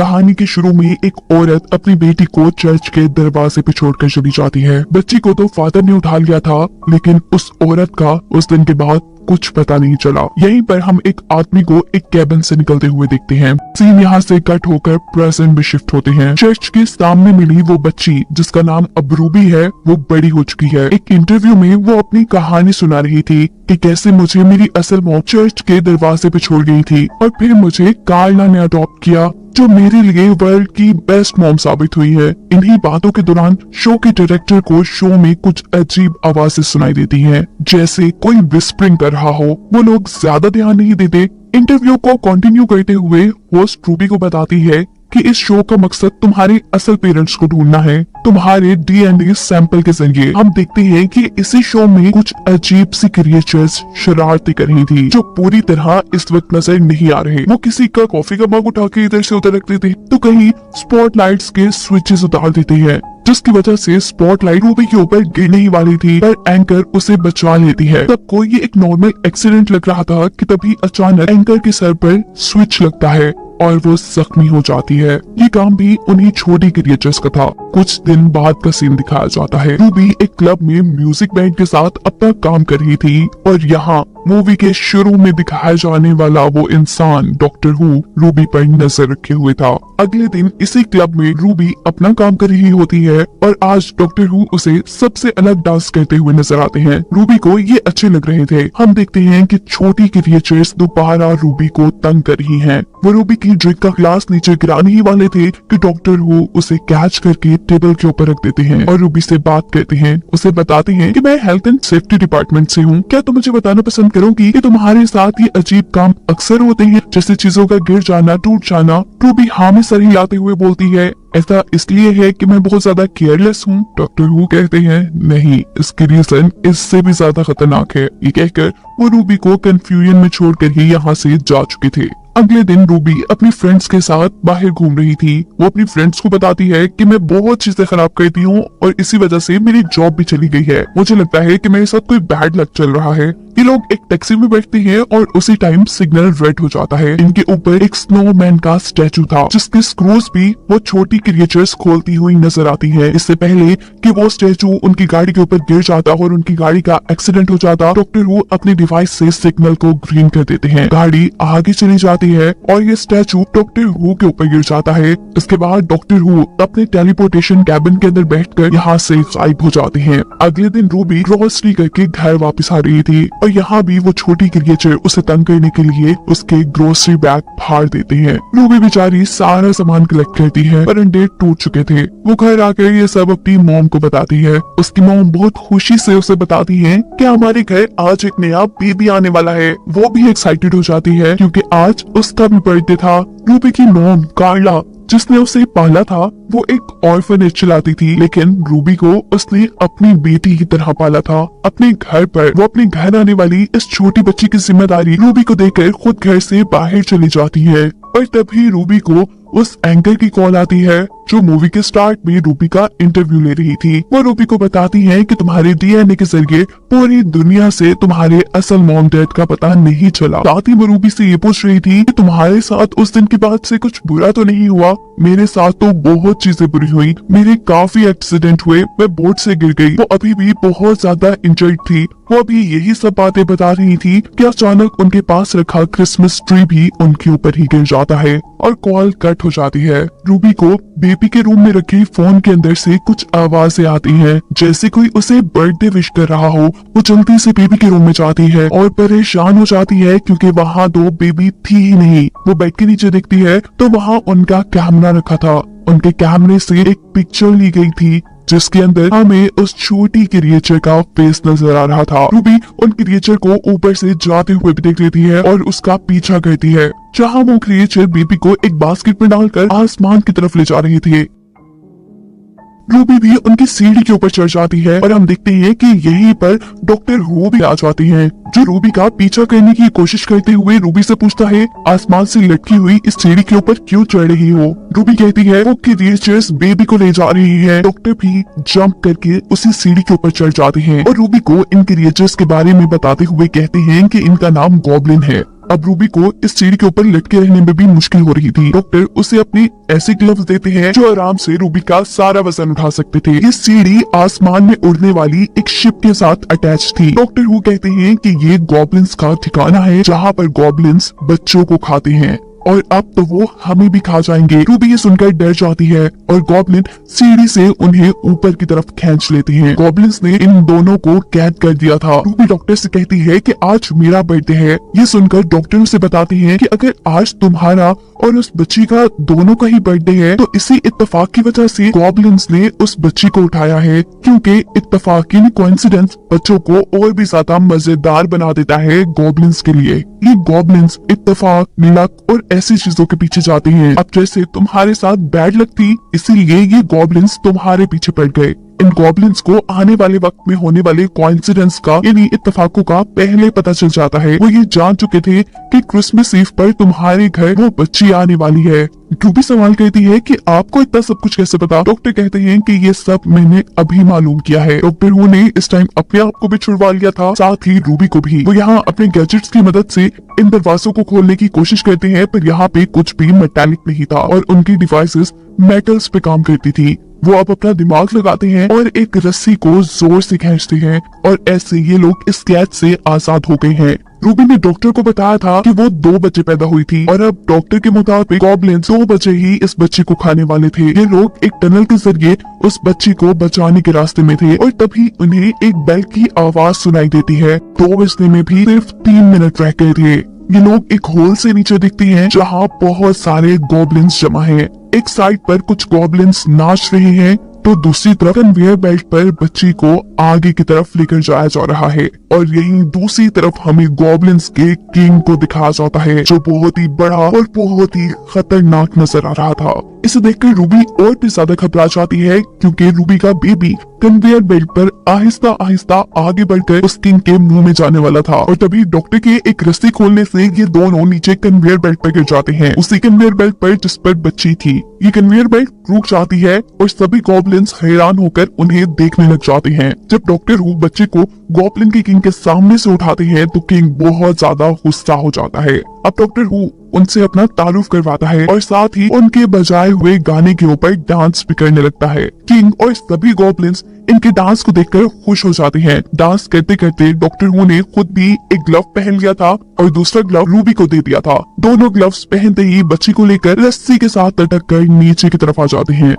कहानी के शुरू में एक औरत अपनी बेटी को चर्च के दरवाजे पे छोड़कर चली जाती है। बच्ची को तो फादर ने उठा लिया था, लेकिन उस औरत का उस दिन के बाद कुछ पता नहीं चला। यहीं पर हम एक आदमी को एक कैबिन से निकलते हुए देखते हैं। सीन यहाँ से कट होकर प्रेजेंट में शिफ्ट होते हैं। चर्च के सामने मिली वो बच्ची जिसका नाम अब रूबी है, वो बड़ी हो चुकी है। एक इंटरव्यू में वो अपनी कहानी सुना रही थी कि कैसे मुझे मेरी असल मॉम चर्च के दरवाजे पे छोड़ गई थी और फिर मुझे कार्ला ने अडॉप्ट किया, जो मेरे लिए वर्ल्ड की बेस्ट मॉम साबित हुई है। इन्हीं बातों के दौरान शो के डायरेक्टर को शो में कुछ अजीब आवाजें सुनाई देती हैं, जैसे कोई विस्परिंग कर रहा हो। वो लोग ज्यादा ध्यान नहीं देते। इंटरव्यू को कंटिन्यू करते हुए होस्ट रूबी को बताती है कि इस शो का मकसद तुम्हारे असल पेरेंट्स को ढूंढना है, तुम्हारे डीएनए सैंपल के जरिए। हम देखते हैं कि इसी शो में कुछ अजीब सी क्रिएचर्स शरारती कर रही थी, जो पूरी तरह इस वक्त नजर नहीं आ रहे। वो किसी का कॉफी का मग उठा के इधर से उधर रख देते, तो कहीं स्पॉटलाइट्स के स्विचेस उतार देते हैं, जिसकी वजह से स्पॉटलाइट रूबी के ऊपर गिरने ही वाली थी, पर एंकर उसे बचा लेती है। सबको ये एक नॉर्मल एक्सीडेंट लग रहा था कि तभी अचानक एंकर के सर पर स्विच लगता है और वो जख्मी हो जाती है। ये काम भी उन्हीं छोटी क्रिएचर्स का था। कुछ दिन बाद का सीन दिखाया जाता है। रूबी एक क्लब में म्यूजिक बैंड के साथ अपना काम कर रही थी और यहाँ मूवी के शुरू में दिखाया जाने वाला वो इंसान डॉक्टर हू रूबी पर नजर रखे हुए था। अगले दिन इसी क्लब में रूबी अपना काम कर रही होती है और आज डॉक्टर हू उसे सबसे अलग डांस करते हुए नजर आते हैं। रूबी को ये अच्छे लग रहे थे। हम देखते हैं कि छोटी क्रिएचर्स दोबारा रूबी को तंग कर रही हैं। वो रूबी की ड्रिंक का ग्लास नीचे गिराने ही वाले थे कि डॉक्टर हू उसे कैच करके टेबल के ऊपर रख देते हैं और रूबी से बात करते हैं। उसे बताते हैं कि मैं हेल्थ एंड सेफ्टी डिपार्टमेंट से हूँ, क्या तुम मुझे बताना पसंद करोगी कि तुम्हारे साथ ये अजीब काम अक्सर होते हैं, जैसे चीजों का गिर जाना, टूट जाना। रूबी हाँ में सर हिलाते हुए बोलती है, ऐसा इसलिए है कि मैं बहुत ज्यादा केयरलेस हूँ। डॉक्टर हू कहते हैं नहीं, इसकी रीजन इससे भी ज्यादा खतरनाक है। ये कहकर वो रूबी को कंफ्यूजन में छोड़कर ही यहाँ से जा चुके थे। अगले दिन रूबी अपनी फ्रेंड्स के साथ बाहर घूम रही थी। वो अपनी फ्रेंड्स को बताती है कि मैं बहुत चीजें खराब करती हूँ और इसी वजह से मेरी जॉब भी चली गई है। मुझे लगता है कि मेरे साथ कोई बैड लक चल रहा है। ये लोग एक टैक्सी में बैठते हैं और उसी टाइम सिग्नल रेड हो जाता है। इनके ऊपर एक स्नोमैन का स्टैचू था, जिसके स्क्रूज भी वो छोटी क्रिएचर्स खोलती हुई नजर आती है। इससे पहले कि वो स्टैचू उनकी गाड़ी के ऊपर गिर जाता और उनकी गाड़ी का एक्सीडेंट हो जाता, डॉक्टर हू अपनी डिवाइस से सिग्नल को ग्रीन कर देते हैं। गाड़ी आगे चली जाती है और ये स्टैचू डॉक्टर हू के ऊपर गिर जाता है। इसके बाद डॉक्टर हू अपने टेलीपोर्टेशन कैबिन के अंदर बैठकर यहाँ से गायब हो जाते हैं। अगले दिन रूबी ग्रॉसरी करके घर वापस आ रही थी और यहाँ भी वो छोटी क्रिएचर उसे तंग करने के लिए उसके ग्रोसरी बैग फाड़ देते हैं। रूबी बेचारी सारा सामान कलेक्ट करती है, पर अंडे टूट चुके थे। वो घर आकर ये सब अपनी मॉम को बताती है। उसकी मॉम बहुत खुशी से उसे बताती है कि हमारे घर आज एक नया बेबी आने वाला है। वो भी एक्साइटेड हो जाती है क्योंकि आज उसका भी बर्थडे था। रूबी की मॉम कार्ला, जिसने उसे पाला था, वो एक ऑर्फनेज चलाती थी, लेकिन रूबी को उसने अपनी बेटी की तरह पाला था। अपने घर पर वो अपने घर आने वाली इस छोटी बच्ची की जिम्मेदारी रूबी को देकर खुद घर से बाहर चली जाती है। और तभी रूबी को उस एंकर की कॉल आती है, जो मूवी के स्टार्ट में रूबी का इंटरव्यू ले रही थी। वो रूबी को बताती है कि तुम्हारे डीएनए के जरिए पूरी दुनिया से तुम्हारे असल मॉम डैड का पता नहीं चला। साथ ही वो रूबी से ये पूछ रही थी कि तुम्हारे साथ उस दिन के बाद से कुछ बुरा तो नहीं हुआ। मेरे साथ तो बहुत चीजें बुरी हुई, मेरे काफी एक्सीडेंट हुए, मैं बोट से गिर गई। वो अभी भी बहुत ज्यादा इंजर्ड थी। वो अभी यही सब बातें बता रही थी कि अचानक उनके पास रखा क्रिसमस ट्री भी उनके ऊपर ही गिर जाता है और कॉल कट हो जाती है। रूबी को बेबी के रूम में रखे फोन के अंदर से कुछ आवाजें आती हैं, जैसे कोई उसे बर्थडे विश कर रहा हो। वो जल्दी से बेबी के रूम में जाती है और परेशान हो जाती है क्योंकि वहाँ दो बेबी थी ही नहीं। वो बेड के नीचे देखती है तो वहाँ उनका कैमरा रखा था। उनके कैमरे से एक पिक्चर ली गई थी जिसके अंदर हमें उस छोटी क्रिएचर का फेस नजर आ रहा था। रूबी उन क्रिएचर को ऊपर से जाते हुए भी देख लेती है और उसका पीछा करती है, जहाँ वो क्रिएचर बेबी को एक बास्केट में डालकर आसमान की तरफ ले जा रही थी। रूबी भी उनकी सीढ़ी के ऊपर चढ़ जाती है और हम देखते हैं कि यहीं पर डॉक्टर हू भी आ जाती हैं, जो रूबी का पीछा करने की कोशिश करते हुए रूबी से पूछता है, आसमान से लटकी हुई इस सीढ़ी के ऊपर क्यों चढ़ रही हो? रूबी कहती है वो क्रिएचर्स बेबी को ले जा रही है। डॉक्टर भी जंप करके उसी सीढ़ी के ऊपर चढ़ जाते हैं और रूबी को इन क्रिएचर्स के बारे में बताते हुए कहते हैं कि इनका नाम गॉब्लिन है अब रूबी को इस सीढ़ी के ऊपर लटके रहने में भी मुश्किल हो रही थी। डॉक्टर उसे अपनी ऐसे ग्लव्स देते हैं जो आराम से रूबी का सारा वजन उठा सकते थे। ये सीढ़ी आसमान में उड़ने वाली एक शिप के साथ अटैच थी। डॉक्टर हु कहते हैं कि ये गॉब्लिन्स का ठिकाना है जहाँ पर गॉब्लिन्स बच्चों को खाते हैं और अब तो वो हमें भी खा जाएंगे। रूबी ये सुनकर डर जाती है और गॉब्लिन सीढ़ी से उन्हें ऊपर की तरफ खींच लेते हैं। गॉब्लिन्स ने इन दोनों को कैद कर दिया था। रूबी डॉक्टर से कहती है कि आज मेरा बर्थडे है। ये सुनकर डॉक्टर उसे बताते हैं कि अगर आज तुम्हारा और उस बच्ची का दोनों का ही बर्थडे है तो इसी इत्तेफाक की वजह से गॉब्लिन्स ने उस बच्ची को उठाया है, क्योंकि इत्तेफाक यानी कोइंसिडेंस बच्चों को और भी ज्यादा मजेदार बना देता है गॉब्लिन्स के लिए। ये गॉब्लिन्स इत्तेफाक, लक और ऐसी चीजों के पीछे जाते हैं। अब जैसे तुम्हारे साथ बैड लक थी, इसीलिए ये गॉब्लिन्स तुम्हारे पीछे पड़ गए। इन गॉब्लिन्स को आने वाले वक्त में होने वाले कोइंसिडेंस का यानी इत्तेफाकों का पहले पता चल जाता है। वो ये जान चुके थे कि क्रिसमस ईव पर तुम्हारे घर वो बच्ची आने वाली है। रूबी सवाल करती है कि आपको इतना सब कुछ कैसे पता? डॉक्टर कहते हैं कि ये सब मैंने अभी मालूम किया है। डॉक्टर हु ने इस टाइम अपने आप को भी छुड़वा लिया था, साथ ही रूबी को भी। वो यहाँ अपने गैजेट्स की मदद से इन दरवाजों को खोलने की कोशिश करते हैं, पर यहाँ पे कुछ भी मेटालिक नहीं था और उनकी डिवाइसेस मेटल्स पे काम करती थी। वो अब अपना दिमाग लगाते हैं और एक रस्सी को जोर से खींचते हैं और ऐसे ये लोग इस कैद से आजाद हो गए हैं। रूबी ने डॉक्टर को बताया था कि वो 2 बच्चे पैदा हुई थी और अब डॉक्टर के मुताबिक गॉब्लिन्स 2 बच्चे ही इस बच्ची को खाने वाले थे। ये लोग एक टनल के जरिए उस बच्ची को बचाने के रास्ते में थे और तभी उन्हें एक बेल की आवाज सुनाई देती है। 2 बजने में भी सिर्फ 3 मिनट रह गए थे। ये लोग एक होल से नीचे दिखते हैं जहाँ बहुत सारे गॉब्लिन्स जमा हैं। एक साइड पर कुछ गॉब्लिन्स नाच रहे हैं तो दूसरी तरफ कन्वेयर बेल्ट पर बच्ची को आगे की तरफ लेकर जाया जा रहा है और यहीं दूसरी तरफ हमें गॉब्लिन्स के किंग को दिखाया जाता है जो बहुत ही बड़ा और बहुत ही खतरनाक नजर आ रहा था। इसे देखकर रूबी और भी ज्यादा घबरा जाती है क्योंकि रूबी का बेबी कन्वेयर बेल्ट पर आहिस्ता आहिस्ता आगे बढ़कर उस किंग के मुंह में जाने वाला था और तभी डॉक्टर के एक रस्सी खोलने से ये दोनों नीचे कन्वेयर बेल्ट पर गिर जाते हैं, उसी कन्वेयर बेल्ट पर जिस पर बच्ची थी। ये कन्वेयर बेल्ट रुक जाती है और सभी गॉब्लिन्स हैरान होकर उन्हें देखने लग जाते हैं। जब डॉक्टर हु बच्चे को गॉब्लिन के किंग के सामने से उठाते हैं तो किंग बहुत ज्यादा गुस्सा हो जाता है। अब डॉक्टर हु उनसे अपना तारुफ करवाता है और साथ ही उनके बजाए हुए गाने के ऊपर डांस भी करने लगता है। किंग और सभी गॉब्लिन्स इनके डांस को देखकर खुश हो जाते हैं। डांस करते करते डॉक्टर हु ने खुद भी एक ग्लव पहन लिया था और दूसरा ग्लव रूबी को दे दिया था। दोनों ग्लव्स पहनते ही बच्ची को लेकर रस्सी के साथ लटक कर नीचे की तरफ आ जाते हैं।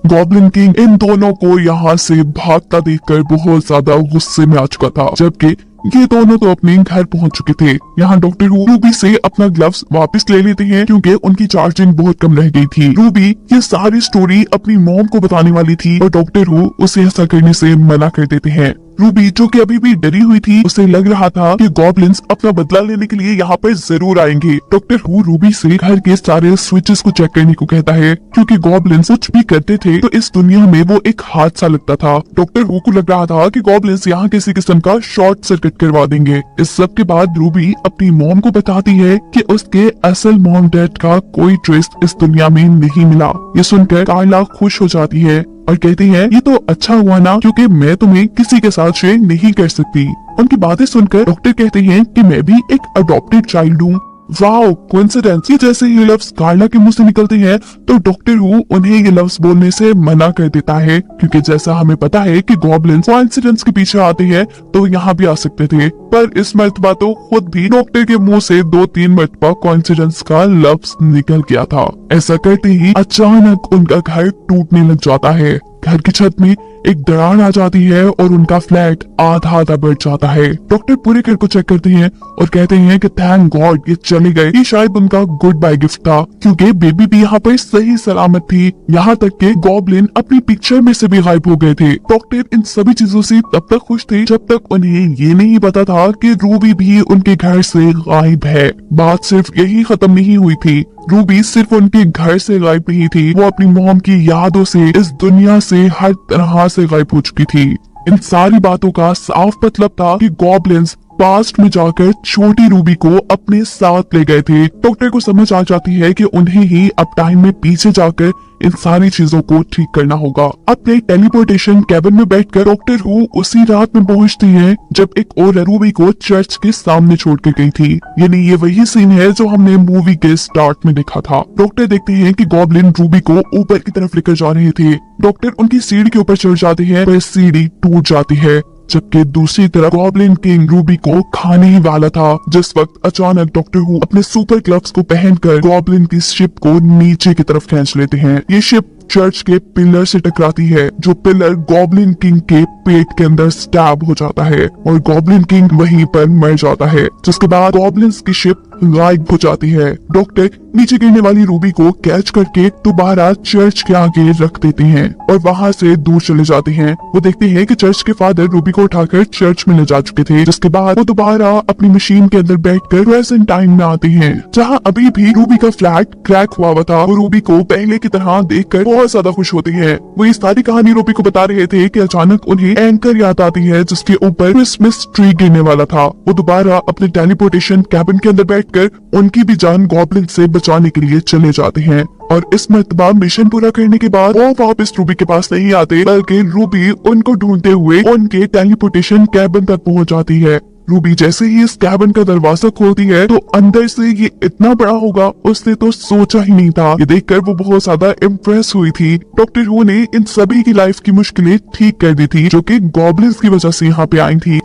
गॉब्लिन किंग इन दोनों को यहाँ से भागता देखकर बहुत ज्यादा गुस्से में आ चुका था, जबकि ये दोनों तो अपने घर पहुंच चुके थे। यहाँ डॉक्टर रूबी से अपना ग्लव्स वापस ले लेते हैं क्योंकि उनकी चार्जिंग बहुत कम रह गई थी। रूबी ये सारी स्टोरी अपनी मॉम को बताने वाली थी और डॉक्टर हु उसे ऐसा करने से मना कर देते हैं। रूबी जो कि अभी भी डरी हुई थी, उसे लग रहा था कि गॉब्लिन्स अपना बदला लेने के लिए यहाँ पर जरूर आएंगे। डॉक्टर हु रूबी से घर के सारे स्विचेस को चेक करने को कहता है क्योंकि गॉब्लिन्स कुछ भी करते थे तो इस दुनिया में वो एक हादसा लगता था। डॉक्टर हु को लग रहा था कि गॉब्लिन्स यहाँ किसी किस्म का शॉर्ट सर्किट करवा देंगे। इस सब के बाद रूबी अपनी मॉम को बताती है कि उसके असल मॉम डैड का कोई ट्रेस इस दुनिया में नहीं मिला। ये सुनकर कार्ला खुश हो जाती है और कहती है ये तो अच्छा हुआ ना, क्योंकि मैं तुम्हें किसी के साथ शेयर नहीं कर सकती। उनकी बातें सुनकर डॉक्टर कहते हैं कि मैं भी एक अडॉप्टेड चाइल्ड हूँ। Wow coincidence. ये जैसे ये लफ्ज कार्ला के मुंह से निकलते हैं तो डॉक्टर हु उन्हें ये लफ्ज बोलने से मना कर देता है क्योंकि जैसा हमें पता है कि गॉब्लिन्स कोइंसिडेंस के पीछे आते हैं तो यहाँ भी आ सकते थे, पर इस मर्तबा तो खुद भी डॉक्टर के मुंह से 2-3 मर्तबा कोइंसिडेंस का लफ्ज निकल गया था। ऐसा करते ही अचानक उनका घर टूटने लग जाता है। घर की छत में एक दरार आ जाती है और उनका फ्लैट आधा आधा बढ़ जाता है। डॉक्टर पूरे घर को चेक करते हैं और कहते हैं कि थैंक गॉड ये चले गए। ये शायद उनका गुड बाय गिफ्ट था क्योंकि बेबी भी यहाँ पर सही सलामत थी। यहाँ तक के गॉब्लिन अपनी पिक्चर में से भी गायब हो गए थे। डॉक्टर इन सभी चीजों से तब तक खुश थे जब तक उन्हें ये नहीं पता था कि रूबी भी उनके घर से गायब है। बात सिर्फ यही खत्म नहीं हुई थी। रूबी सिर्फ उनके घर से गायब नहीं थी, वो अपनी मॉम की यादों से इस दुनिया से हर तरह से गायब हो चुकी थी। इन सारी बातों का साफ मतलब था कि गॉब्लिन्स पास्ट में जाकर छोटी रूबी को अपने साथ ले गए थे। डॉक्टर को समझ आ जाती है कि उन्हें ही अब टाइम में पीछे जाकर इन सारी चीजों को ठीक करना होगा। अपने टेलीपोर्टेशन कैबिन में बैठकर डॉक्टर हु उसी रात में पहुंचती है जब एक और रूबी को चर्च के सामने छोड़ के गई थी। यानी ये वही सीन है जो हमने मूवी के स्टार्ट में देखा था। डॉक्टर देखते हैं कि गॉब्लिन रूबी को ऊपर की तरफ लेकर जा रहे थे। डॉक्टर उनकी सीढ़ी के ऊपर चढ़ जाते हैं पर सीढ़ी टूट जाती है, जबकि दूसरी तरफ गॉब्लिन किंग रूबी को खाने ही वाला था। जिस वक्त अचानक डॉक्टर हु अपने सुपर ग्लव्स को पहनकर गॉब्लिन की शिप को नीचे की तरफ खींच लेते हैं। ये शिप चर्च के पिलर से टकराती है, जो पिलर गॉब्लिन किंग के पेट के अंदर स्टैब हो जाता है और गॉब्लिन किंग वहीं पर मर जाता है, जिसके बाद गॉब्लिन्स की शिप गायब हो जाती है। डॉक्टर नीचे गिरने वाली रूबी को कैच करके दोबारा चर्च के आगे रख देते हैं और वहां से दूर चले जाते हैं। वो देखते हैं कि चर्च के फादर रूबी को उठाकर चर्च में ले जा चुके थे, जिसके बाद वो दोबारा अपनी मशीन के अंदर बैठकर प्रेजेंट टाइम में आते हैं, जहां अभी भी रूबी का फ्लैट क्रैक हुआ था। वो रूबी को पहले की तरह देखकर बहुत ज्यादा खुश होती है। वो ये सारी कहानी रूबी को बता रहे थे कि अचानक उन्हें एंकर याद आती है जिसके ऊपर क्रिसमस ट्री गिरने वाला था। वो दोबारा अपने टेलीपोर्टेशन कैबिन के अंदर बैठकर उनकी भी जान गॉब्लिन से बचाने के लिए चले जाते हैं और इस मर्तबा मिशन पूरा करने के बाद वो वापस रूबी के पास नहीं आते, बल्कि रूबी उनको ढूंढते हुए उनके टेलीपोर्टेशन कैबिन तक पहुंच जाती है। रूबी जैसे ही इस कैबिन का दरवाजा खोलती है तो अंदर से ये इतना बड़ा होगा उसने तो सोचा ही नहीं था। ये देखकर वो बहुत ज्यादा इम्प्रेस हुई थी। डॉक्टर हु ने इन सभी की लाइफ की मुश्किलें ठीक कर दी थी जो कि गॉब्लिन्स की वजह से यहाँ पे आई थी।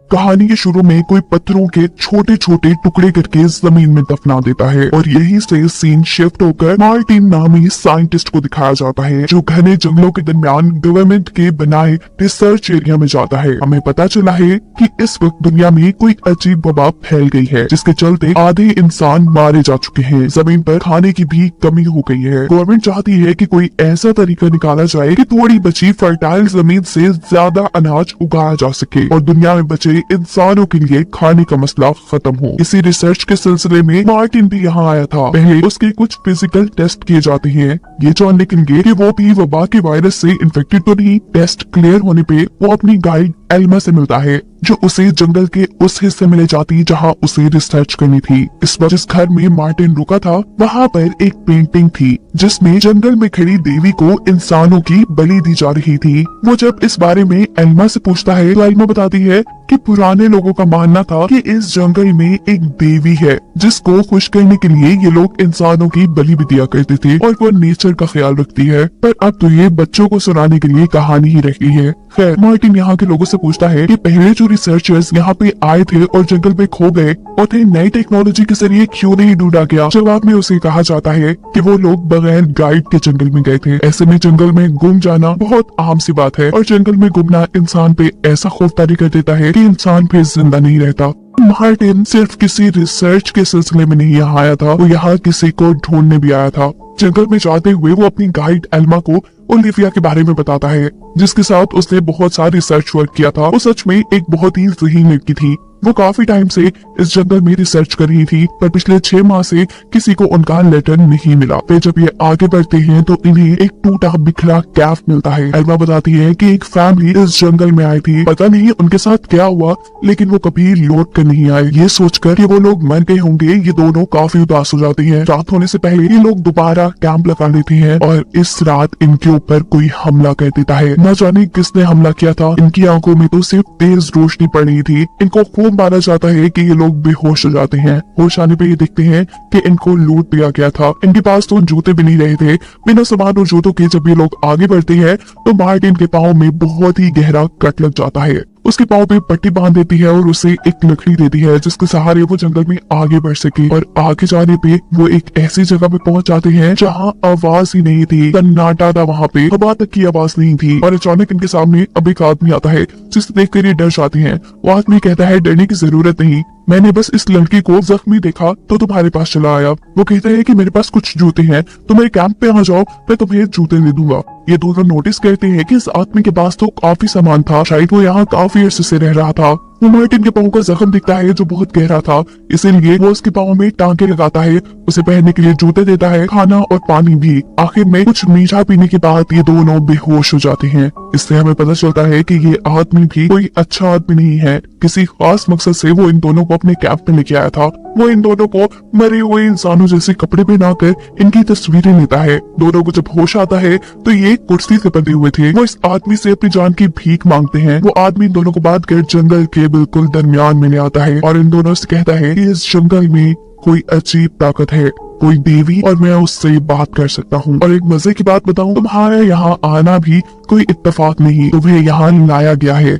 कहानी के शुरू में कोई पत्थरों के छोटे छोटे टुकड़े करके जमीन में दफना देता है और यहीं से सीन शिफ्ट होकर मार्टिन नामी साइंटिस्ट को दिखाया जाता है, जो घने जंगलों के दरमियान गवर्नमेंट के बनाए रिसर्च एरिया में जाता है। हमें पता चला है कि इस वक्त दुनिया में कोई अजीब वबा फैल गई है, जिसके चलते आधे इंसान मारे जा चुके हैं। जमीन पर खाने की भी कमी हो गई है। गवर्नमेंट चाहती है कि कोई ऐसा तरीका निकाला जाए कि थोड़ी बची फर्टाइल जमीन से ज्यादा अनाज उगाया जा सके और दुनिया में बचे इंसानों के लिए खाने का मसला खत्म हो। इसी रिसर्च के सिलसिले में मार्टिन भी यहाँ आया था। पहले उसके कुछ फिजिकल टेस्ट किए जाते हैं, ये जानने के लिए कि वो भी वबा के वायरस से इन्फेक्टेड तो नहीं। टेस्ट क्लियर होने पे वो अपनी गाइड एल्मा से मिलता है, जो उसे जंगल के उस हिस्से में ले जाती जहाँ उसे रिसर्च करनी थी। इस वक्त जिस घर में मार्टिन रुका था वहाँ पर एक पेंटिंग थी जिसमें जंगल में खड़ी देवी को इंसानों की बलि दी जा रही थी। वो जब इस बारे में एल्मा से पूछता है तो एल्मा बताती है कि पुराने लोगों का मानना था कि इस जंगल में एक देवी है जिसको खुश करने के लिए ये लोग इंसानों की बलि भी दिया करते थे और वो नेचर का ख्याल रखती है। पर अब तो ये बच्चों को सुनाने के लिए कहानी ही रह गई है। खैर मार्टिन यहाँ के लोगों से पूछता है कि पहले जो रिसर्चर्स यहाँ पे आए थे और जंगल में खो गए उन्हें नई टेक्नोलॉजी के जरिए क्यों नहीं ढूंढा गया। जवाब में उसे कहा जाता है कि वो लोग बगैर गाइड के जंगल में गए थे। ऐसे में जंगल में गुम जाना बहुत आम सी बात है और जंगल में गुमना इंसान पे ऐसा खौफ तारी कर देता है कि इंसान फिर जिंदा नहीं रहता। मार्टिन सिर्फ किसी रिसर्च के सिलसिले में नहीं यहाँ आया था, वो यहाँ किसी को ढूंढने भी आया था। जंगल में जाते हुए वो अपनी गाइड एल्मा को ओलिविया के बारे में बताता है, जिसके साथ उसने बहुत सारा रिसर्च वर्क किया था। वो सच में एक बहुत ही ज़हीन लड़की थी। वो काफी टाइम से इस जंगल में रिसर्च कर रही थी, पर पिछले 6 माह से किसी को उनका लेटर नहीं मिला। फिर जब ये आगे बढ़ते हैं तो इन्हें एक टूटा बिखरा कैफ मिलता है। एल्मा बताती है कि एक फैमिली इस जंगल में आई थी, पता नहीं उनके साथ क्या हुआ लेकिन वो कभी लौट कर नहीं आए। ये सोचकर कि वो लोग मर गए होंगे ये दोनों काफी उदास हो जाती हैं। रात होने से पहले ये लोग दोबारा कैंप लगा लेती हैं और इस रात इनके ऊपर कोई हमला कर देता है। न जाने किसने हमला किया था। इनकी आंखों में तो सिर्फ तेज रोशनी पड़ रही थी। इनको खूब माना जाता है कि ये लोग बेहोश हो जाते हैं। होश आने पे ये देखते हैं कि इनको लूट लिया गया था। इनके पास तो जूते भी नहीं रहे थे। बिना सामान और जूतों के जब ये लोग आगे बढ़ते हैं तो मार्टिन के पाँव में बहुत ही गहरा कट लग जाता है। उसके पाँव पे पट्टी बांध देती है और उसे एक लकड़ी देती है जिसके सहारे वो जंगल में आगे बढ़ सके। और आगे जाने पे वो एक ऐसी जगह पे पहुंच जाते हैं जहाँ आवाज ही नहीं थी, सन्नाटा था वहाँ पे, हवा तक की आवाज नहीं थी। और अचानक इनके सामने अब एक आदमी आता है जिसे देखकर ये डर जाते हैं। वो आदमी कहता है डरने की जरूरत नहीं, मैंने बस इस लड़की को जख्मी देखा तो तुम्हारे पास चला आया। वो कहता है कि मेरे पास कुछ जूते हैं, तुम मेरे कैंप पे आ जाओ, मैं तुम्हें जूते दे दूंगा। ये दोनों नोटिस करते हैं कि इस आदमी के पास तो काफी सामान था, शायद वो यहाँ काफी अर्से से रह रहा था। वो मार्टिन के पाँव का जख्म दिखता है जो बहुत गहरा था, इसीलिए वो उसके पाँव में टांके लगाता है, उसे पहनने के लिए जूते देता है, खाना और पानी भी। आखिर में कुछ मीठा पीने के बाद ये दोनों बेहोश हो जाते हैं। इससे हमें पता चलता है कि ये आदमी भी कोई अच्छा आदमी नहीं है। किसी खास मकसद से वो इन दोनों को अपने कैंप में लेके आया था। वो इन दोनों को मरे हुए इंसानों जैसे कपड़े पहनाकर इनकी तस्वीरें लेता है। दोनों को जब होश आता है तो ये कुर्सी से बंधे हुए थे। वो इस आदमी से अपनी जान की भीख मांगते हैं। वो आदमी इन दोनों को बात कर जंगल के बिल्कुल दरमियान में ले आता है और इन दोनों से कहता है कि इस जंगल में कोई अजीब ताकत है, कोई देवी, और मैं उससे बात कर सकता हूँ। और एक मजे की बात बताऊँ, तुम्हारा यहाँ आना भी कोई इत्तेफाक नहीं, तुम्हें यहाँ लाया गया है।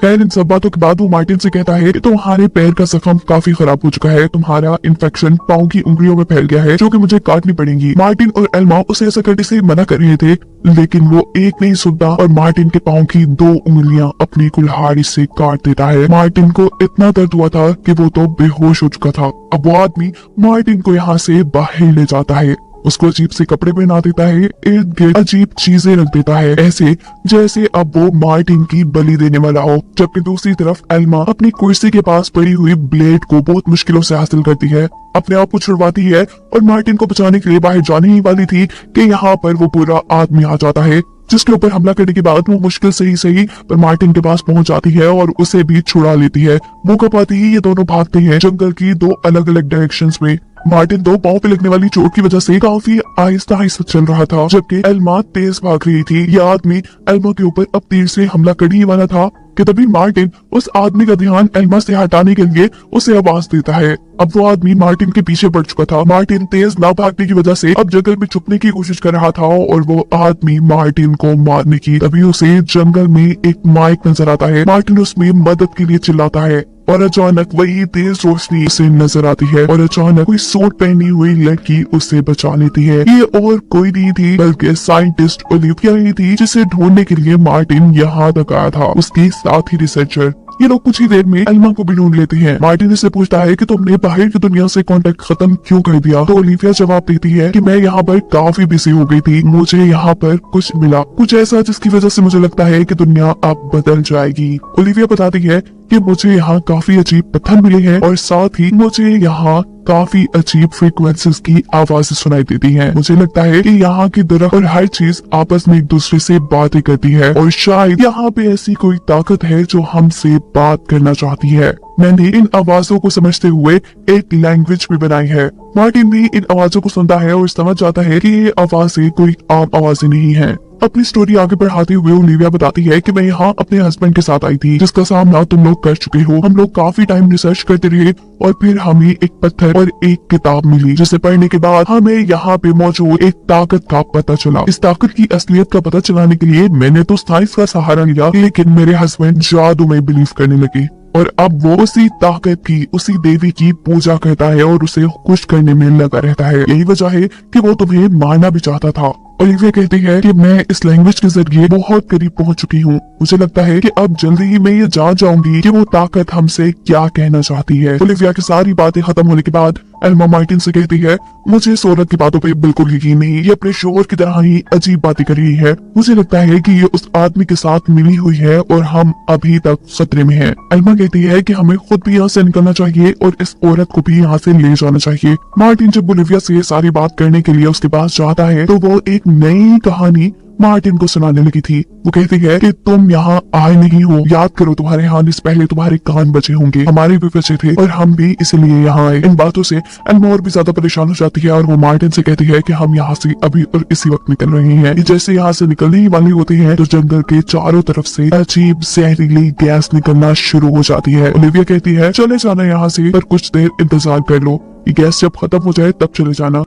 खैर इन सब बातों के बाद वो मार्टिन से कहता है कि तुम्हारे पैर का जख्म काफी खराब हो चुका है, तुम्हारा इन्फेक्शन पाँव की उंगलियों में फैल गया है जो कि मुझे काटनी पड़ेंगी। मार्टिन और एल्मा उसे ऐसा करने से मना कर रहे थे, लेकिन वो एक नहीं सुनता और मार्टिन के पाँव की 2 उंगलियां अपनी कुल्हाड़ी से काट देता है। मार्टिन को इतना दर्द हुआ था कि वो तो बेहोश हो चुका था। अब वो आदमी मार्टिन को यहाँ से बाहर ले जाता है, उसको अजीब से कपड़े पहना देता है, इर्द गिर्द अजीब चीजें रख देता है, ऐसे जैसे अब वो मार्टिन की बलि देने वाला हो। जबकि दूसरी तरफ एल्मा अपनी कुर्सी के पास पड़ी हुई ब्लेड को बहुत मुश्किलों से हासिल करती है, अपने आप को छुड़वाती है और मार्टिन को बचाने के लिए बाहर जाने ही वाली थी कि यहाँ पर वो पूरा आदमी आ जाता है, जिसके ऊपर हमला करने के बाद वो मुश्किल से ही सही पर मार्टिन के पास पहुंच जाती है और उसे भी छुड़ा लेती है। मौका पाते ही ये दोनों भागते हैं जंगल की 2 अलग अलग डायरेक्शंस में। मार्टिन 2 पाँव पे लगने वाली चोट की वजह से काफी आहिस्ता आहिस्ता चल रहा था, जबकि एल्मा तेज भाग रही थी। यह आदमी एल्मा के ऊपर अब तीर से हमला करने ही वाला था कि तभी मार्टिन उस आदमी का ध्यान एल्मा से हटाने के लिए उसे आवाज देता है। अब वो आदमी मार्टिन के पीछे पड़ चुका था। मार्टिन तेज ना भागने की वजह से अब जंगल में छुपने की कोशिश कर रहा था और वो आदमी मार्टिन को मारने की। तभी उसे जंगल में एक माइक नजर आता है। मार्टिन उसमें मदद के लिए चिल्लाता है और अचानक वही तेज रोशनी उसे नजर आती है और अचानक कोई सूट पहनी हुई लड़की उसे बचा लेती है। ये और कोई नहीं थी बल्कि साइंटिस्ट ओलिविया ही थी, जिसे ढूंढने के लिए मार्टिन यहाँ तक आया था, उसके साथ ही रिसर्चर। ये लोग कुछ ही देर में एल्मा को भी ढूंढ लेते हैं। मार्टिन से पूछता है कि तुमने बाहर की दुनिया से कांटेक्ट खत्म क्यों कर दिया? तो ओलिविया जवाब देती है कि मैं यहाँ पर काफी बिजी हो गई थी, मुझे यहाँ पर कुछ मिला, कुछ ऐसा जिसकी वजह से मुझे लगता है कि दुनिया अब बदल जाएगी। ओलिविया बताती है कि मुझे यहाँ काफी अजीब पत्थर मिले हैं और साथ ही मुझे यहाँ काफी अजीब फ्रीक्वेंसीज की आवाजें सुनाई देती हैं। मुझे लगता है कि यहाँ की दरख्त और हर चीज आपस में एक दूसरे से बातें करती है और शायद यहाँ पे ऐसी कोई ताकत है जो हमसे बात करना चाहती है। मैंने इन आवाजों को समझते हुए एक लैंग्वेज भी बनाई है। मार्टिन भी इन आवाजों को सुनता है और समझ जाता है कि ये आवाजें कोई आम आवाजें नहीं है। अपनी स्टोरी आगे बढ़ाते हुए ओलिविया बताती है कि मैं यहाँ अपने हस्बैंड के साथ आई थी, जिसका सामना तुम लोग कर चुके हो। हम लोग काफी टाइम रिसर्च करते रहे और फिर हमें एक पत्थर और एक किताब मिली, जिसे पढ़ने के बाद हमें यहाँ पे मौजूद एक ताकत का पता चला। इस ताकत की असलियत का पता चलाने के लिए मैंने तो साइंस का सहारा लिया, लेकिन मेरे हस्बैंड जादू में बिलीव करने लगे और अब वो उसी ताकत की, उसी देवी की पूजा करता है और उसे खुश करने में लगा रहता है। यही वजह है कि वो तुम्हें मारना भी चाहता था। ओलिविया कहती है कि मैं इस लैंग्वेज के जरिए बहुत करीब पहुंच चुकी हूँ। मुझे लगता है कि अब जल्दी ही मैं ये जान जाऊंगी कि वो ताकत हमसे क्या कहना चाहती है। ओलिविया की सारी बातें खत्म होने के बाद एल्मा मार्टिन से कहती है, मुझे इस औरत की बातों पे बिल्कुल यकीन नहीं, ये अपने शोहर की तरह ही अजीब बातें कर रही है। मुझे लगता है कि ये उस आदमी के साथ मिली हुई है और हम अभी तक खतरे में हैं। एल्मा कहती है कि हमें खुद भी यहाँ से निकलना चाहिए और इस औरत को भी यहाँ से ले जाना चाहिए। मार्टिन जब ओलिविया से सारी बात करने के लिए उसके पास जाता है तो वो एक नई कहानी मार्टिन को सुनाने लगी थी। वो कहती है कि तुम यहाँ आए नहीं हो, याद करो तुम्हारे आने से पहले तुम्हारे कान बचे होंगे, हमारे भी बचे थे और हम भी इसलिए यहाँ आए। इन बातों से एल्मा और भी ज्यादा परेशान हो जाती है और वो मार्टिन से कहती है कि हम यहाँ से अभी और इसी वक्त निकल रहे हैं। जैसे यहाँ से निकलने ही वाली होती है तो जंगल के चारों तरफ से अजीब जहरीली गैस निकलना शुरू हो जाती है। ओलिविया कहती है, चले जाना यहाँ से, पर कुछ देर इंतजार कर लो, ये गैस जब खत्म हो जाए तब चले जाना।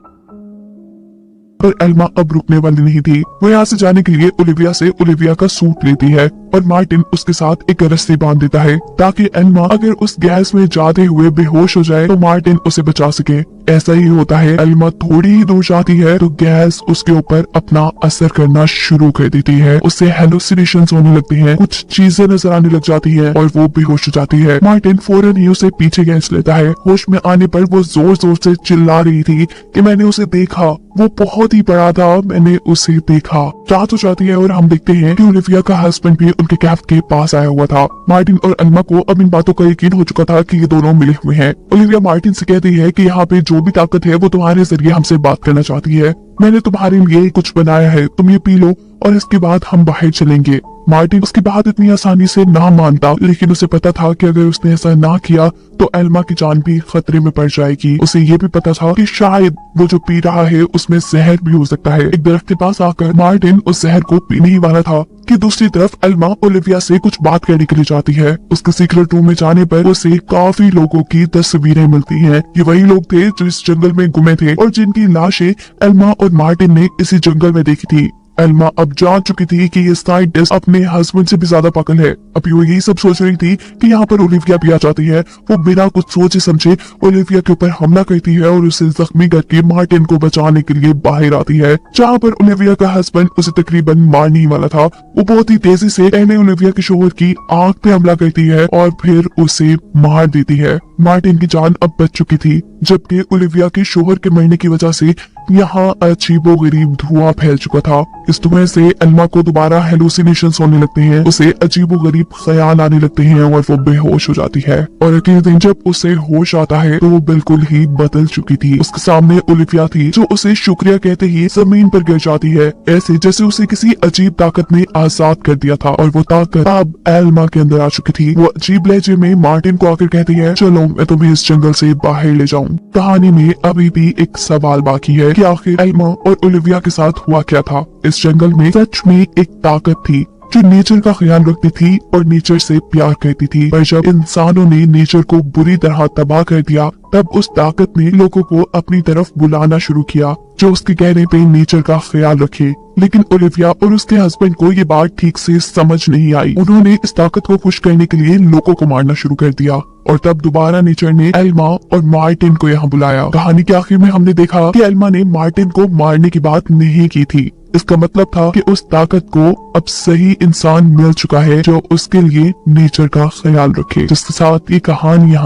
पर एल्मा अब रुकने वाली नहीं थी। वो यहाँ से जाने के लिए ओलिविया से ओलिविया का सूट लेती है और मार्टिन उसके साथ एक रस्सी बांध देता है ताकि एल्मा अगर उस गैस में जाते हुए बेहोश हो जाए तो मार्टिन उसे बचा सके। ऐसा ही होता है, एल्मा थोड़ी ही दूर जाती है तो गैस उसके ऊपर अपना असर करना शुरू कर देती है। उससे हेलुसिनेशंस होने लगती हैं, कुछ चीजें नजर आने लग जाती हैं और वो बेहोश हो जाती है। मार्टिन फौरन ही उसे पीछे खींच लेता है। होश में आने पर वो जोर जोर से चिल्ला रही थी कि मैंने उसे देखा, वो बहुत ही बड़ा था, मैंने उसे देखा। रात हो जाती है और हम देखते हैं कि ओलिविया का हस्बैंड भी उनके कैफ के पास आया हुआ था। मार्टिन और एल्मा को अब इन बातों का यकीन हो चुका था कि ये दोनों मिले हुए हैं। ओलिविया मार्टिन से कहती है कि यहाँ पे जो भी ताकत है वो तुम्हारे जरिए हमसे बात करना चाहती है। मैंने तुम्हारे लिए कुछ बनाया है, तुम ये पी लो और इसके बाद हम बाहर चलेंगे। मार्टिन उसकी बात इतनी आसानी से ना मानता, लेकिन उसे पता था कि अगर उसने ऐसा ना किया तो एल्मा की जान भी खतरे में पड़ जाएगी। उसे ये भी पता था कि शायद वो जो पी रहा है उसमें जहर भी हो सकता है। एक दरख्त के पास आकर मार्टिन उस जहर को पीने ही वाला था कि दूसरी तरफ एल्मा ओलिविया से कुछ बात करने के लिए जाती है। उसके सीक्रेट रूम में जाने पर उसे काफी लोगों की तस्वीरें मिलती हैं। ये वही लोग थे जो इस जंगल में गुमे थे और जिनकी लाशें एल्मा और मार्टिन ने इसी जंगल में देखी थी। एल्मा अब जान चुकी थी कि ये साइंटिस्ट अपने हस्बैंड से भी ज्यादा पागल है। अब वो यही सब सोच रही थी कि यहाँ पर ओलिविया भी आ जाती है। वो बिना कुछ सोचे समझे ओलिविया के ऊपर हमला करती है और उसे जख्मी करके मार्टिन को बचाने के लिए बाहर आती है, जहाँ पर ओलिविया का हस्बैंड उसे तकरीबन मारने ही वाला था। वो बहुत ही तेजी से पहले ओलिविया के शोहर की आंख पे हमला करती है और फिर उसे मार देती है। मार्टिन की जान अब बच चुकी थी, जबकि ओलिविया के शोहर के मरने की वजह से यहाँ अजीबोगरीब धुआं फैल चुका था। इस धुएं से एल्मा को दोबारा हेलुसिनेशंस होने लगते हैं, उसे अजीबोगरीब ख्याल आने लगते हैं और वो बेहोश हो जाती है। और अगले दिन जब उसे होश आता है तो वो बिल्कुल ही बदल चुकी थी। उसके सामने ओलिविया थी जो उसे शुक्रिया कहते ही जमीन पर गिर जाती है, ऐसे जैसे उसे किसी अजीब ताकत ने आजाद कर दिया था और वो ताकत अब एल्मा के अंदर आ चुकी थी। वो अजीब लहजे में मार्टिन को आकर कहती है, चलो मैं तुम्हें इस जंगल से बाहर ले जाऊं। कहानी में अभी भी एक सवाल बाकी है कि आखिर एल्मा और ओलिविया के साथ हुआ क्या था। इस जंगल में सच में एक ताकत थी जो नेचर का ख्याल रखती थी और नेचर से प्यार करती थी, पर जब इंसानों ने नेचर को बुरी तरह तबाह कर दिया तब उस ताकत ने लोगों को अपनी तरफ बुलाना शुरू किया जो उसके कहने पे नेचर का ख्याल रखे। लेकिन ओलिविया और उसके हस्बैंड को ये बात ठीक से समझ नहीं आई। उन्होंने इस ताकत को खुश करने के लिए लोगों को मारना शुरू कर दिया और तब दोबारा नेचर ने एल्मा और मार्टिन को यहाँ बुलाया। कहानी के आखिर में हमने देखा कि एल्मा ने मार्टिन को मारने की बात नहीं की थी। इसका मतलब था कि उस ताकत को अब सही इंसान मिल चुका है जो उसके लिए नेचर का ख्याल रखे। जिसके साथ ये कहानी यहाँ